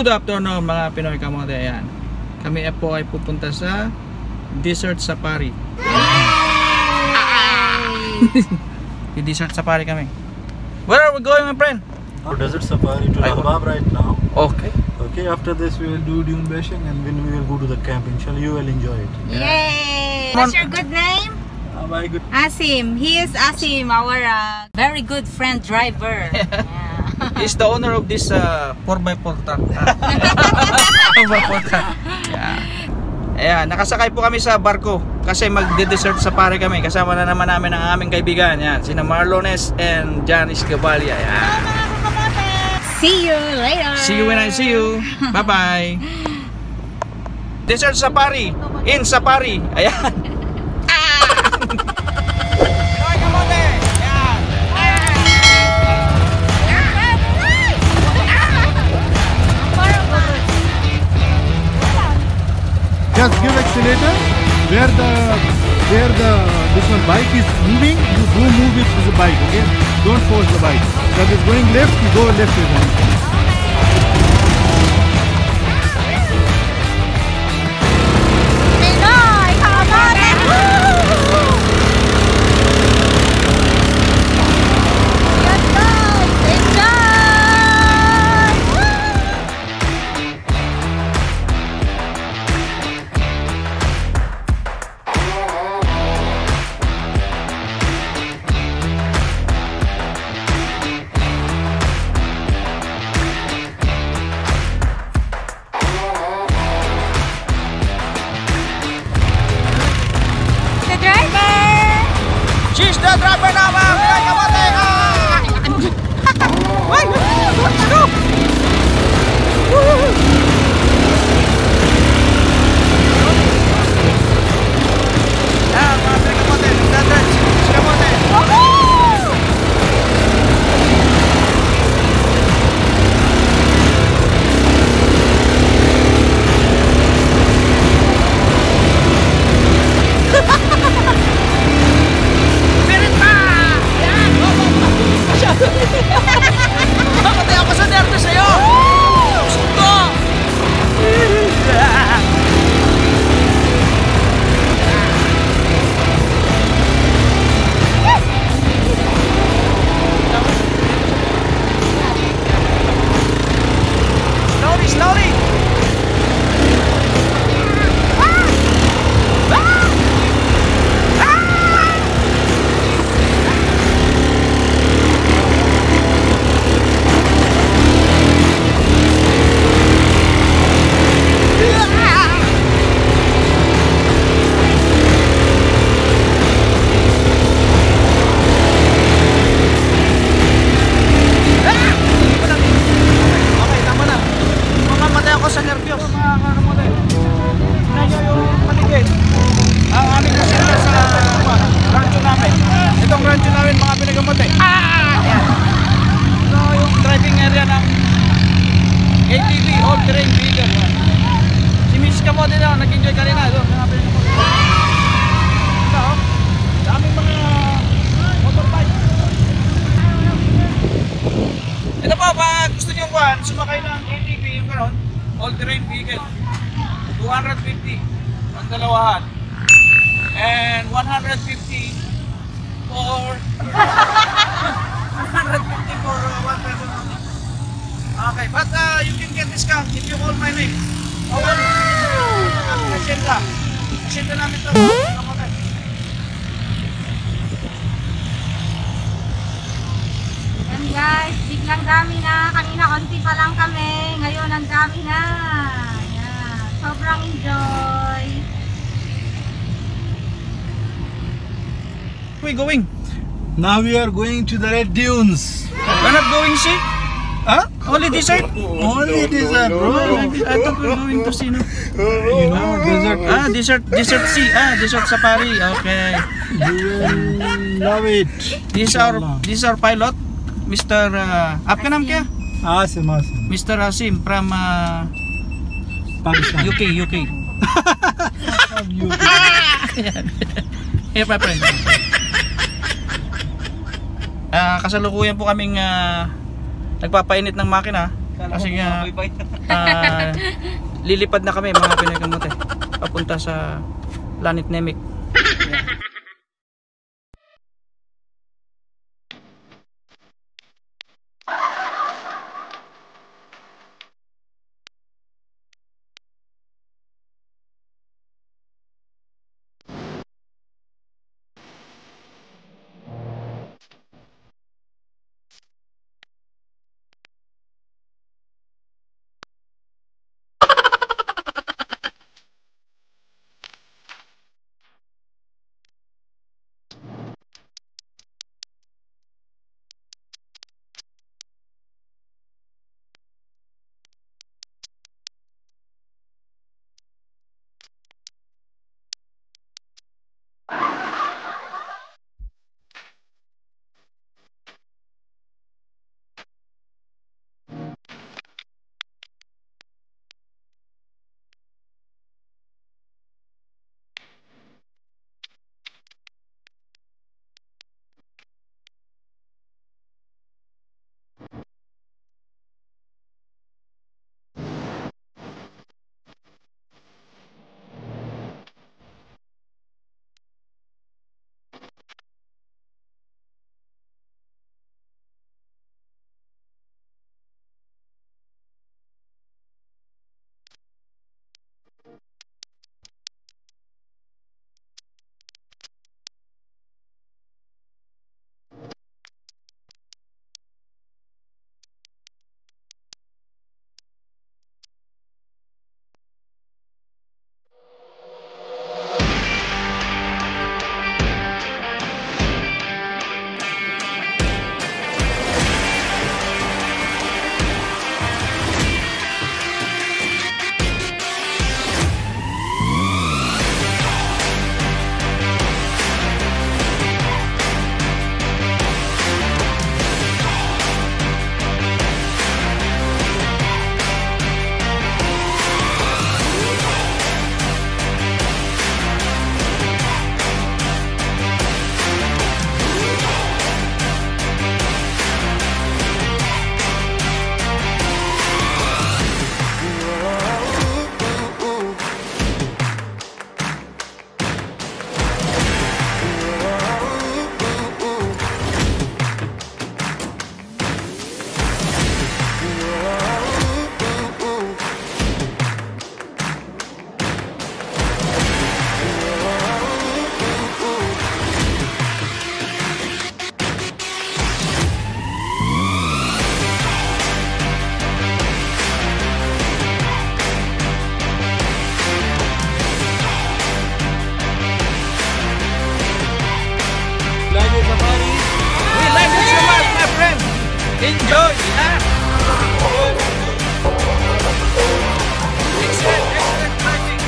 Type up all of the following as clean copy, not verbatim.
Good afternoon mga Pinoy kamote. Ayan. Kami po ay pupunta sa Desert Safari. Di Desert Safari kami. Where are we going, my friend? Desert Safari to Rahbab right now. Okay. Okay, after this we will do dune bashing and then we will go to the camp. Inshallah, you will enjoy it. Yay! What's your good name? My good. Asim. He is Asim, our very good friend driver. He's the owner of this 4x4 truck. 4x4 truck. Yeah. Ayan, nakasakay po kami sa barko kasi magde-desert safari kami. Kasama na naman namin ang aming kaibigan. Yan, sina Marlones and Janice Gabalia. Yan. See you later. See you when I see you. Bye-bye. Desert safari. In safari. Ayan. Just give accelerator. Where this one bike is moving, you do move it with the bike. Okay, don't force the bike. If it's going left, you go left with it. She's the driver now, ma'am! Wait! Let's go! Mamatay ako sa nervous sa'yo! Sundo! Slowly, slowly! Sa nervyos mga kamote. Medyo yung paligid ang aming kasama sa rancho namin. Itong rancho namin mga pinagamote. Ayan. So yung driving area ng ATV, all terrain vehicle. Si Miss Kamote na nag-enjoy kanina doon mga pinagamote. Ito daming mga motorbike. Ito po pag gusto nyo sumakay ng ATV yung karon all-terrain vehicle, 250 ang dalawahan and 150 for 150 for one person only. Okay, but you can get discount if you call my name. Hacienda namin ito. Yan guys, biglang dami na. Kanina konti pa lang kami. Ngayon ang dami na. Yan. Sobrang enjoy. Where are we going? Now we are going to the red dunes. We're not going sea? Huh? Only desert? Only desert, bro. I thought we were going to sea, no? You know, desert. Desert sea. Desert safari. Okay. You will love it. This is our pilot, Mr. आपका नाम क्या? Asim. Mr. Asim from Pakistan. UK. Here, my friend. Kasalukuyan po kaming nagpapainit ng makina Kasi nga lilipad na kami mga Pinoy Kamote papunta sa Planet Namek. Enjoy! Excellent driving!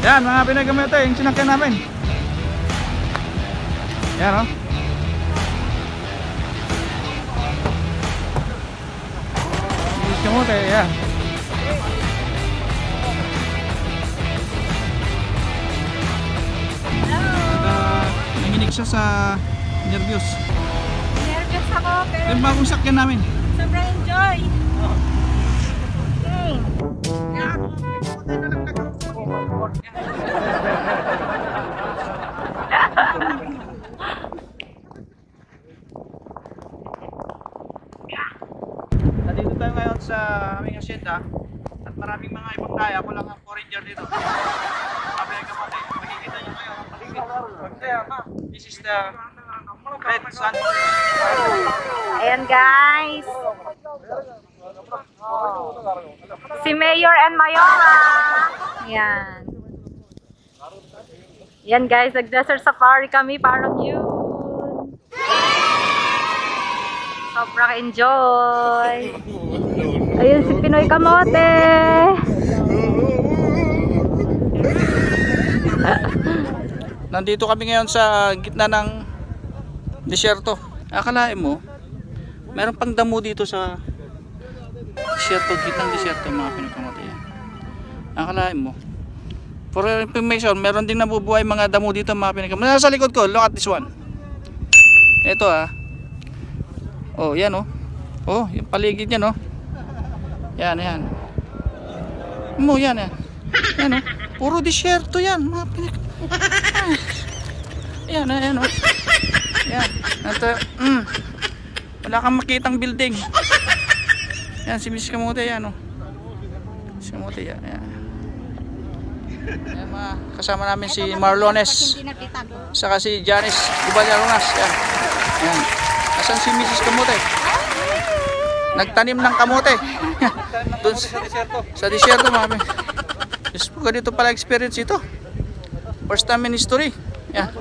Yan mga Pinoy Kamote, yung sinakyan namin. Yan o. Pinoy Kamote, yan. Nanginig siya sa nervyos. Nervous ako pero Yung bagong sakyan namin. sobrang enjoy. Nandito tayo ngayon sa aming asyenda at maraming mga ibang daya. Ako lang ang foreigner dito. Sabi ng Kamote, makikita nyo ngayon ang paligid. This is the Red Sun. Ayan guys. Si Mayor and Mayora. Yan. Yan guys, nag-desert safari kami, parang yun. Sobrang enjoy. No, no. Ayun si Pinoy Kamote. Nandito kami ngayon sa gitna ng disyerto. Akalain mo, meron pang damo dito sa disyerto, gitnang disyerto, mga Pinoy Kamote. Akalain mo. For your information, meron din nabubuhay mga damo dito, mga Pinoy Kamote. Nasa likod ko, look at this one. Ito oh, yan oh. Oh, yung paligid niya no. Yan, yan. Yan. Yan oh. Puro disyerto yan, mga Pinoy Kamote. Yan, yan oh. Yan. Ito, wala kang makitang building. Yan, si Miss Kamote yan oh. Miss Kamote yan. Yan. Yan, kasama namin si Marlones. Saka si Janice Gubalyaronas. Yan. Yan. Asan si Mrs. Kamote? Nagtanim ng kamote. Doon sa disyerto, mami. Diyos po, ganito pala experience ito. First time in history. Yan.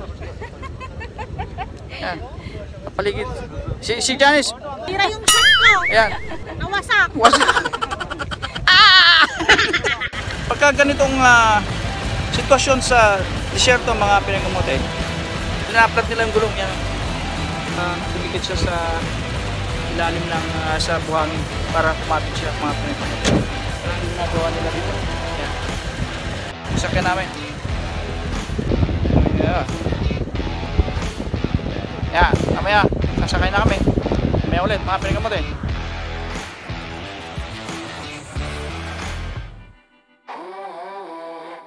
Yan. Paligid. Si Janice. Tira yung shirt ko. Yan. Nawasak. Pagka ganitong sitwasyon sa disyerto, mga Pinoy Kamote, ina-upload nila yung gulong yan. Tumikit siya sa ilalim ng sa buhangin para kumapit siya, mga Pinoy Kamote. Ang ginagawa nila dito. Yan. Isakyan namin. Yeah. Yan, mamaya sasakay na kami. Mamaya ulit, mga Pinoy Kamote.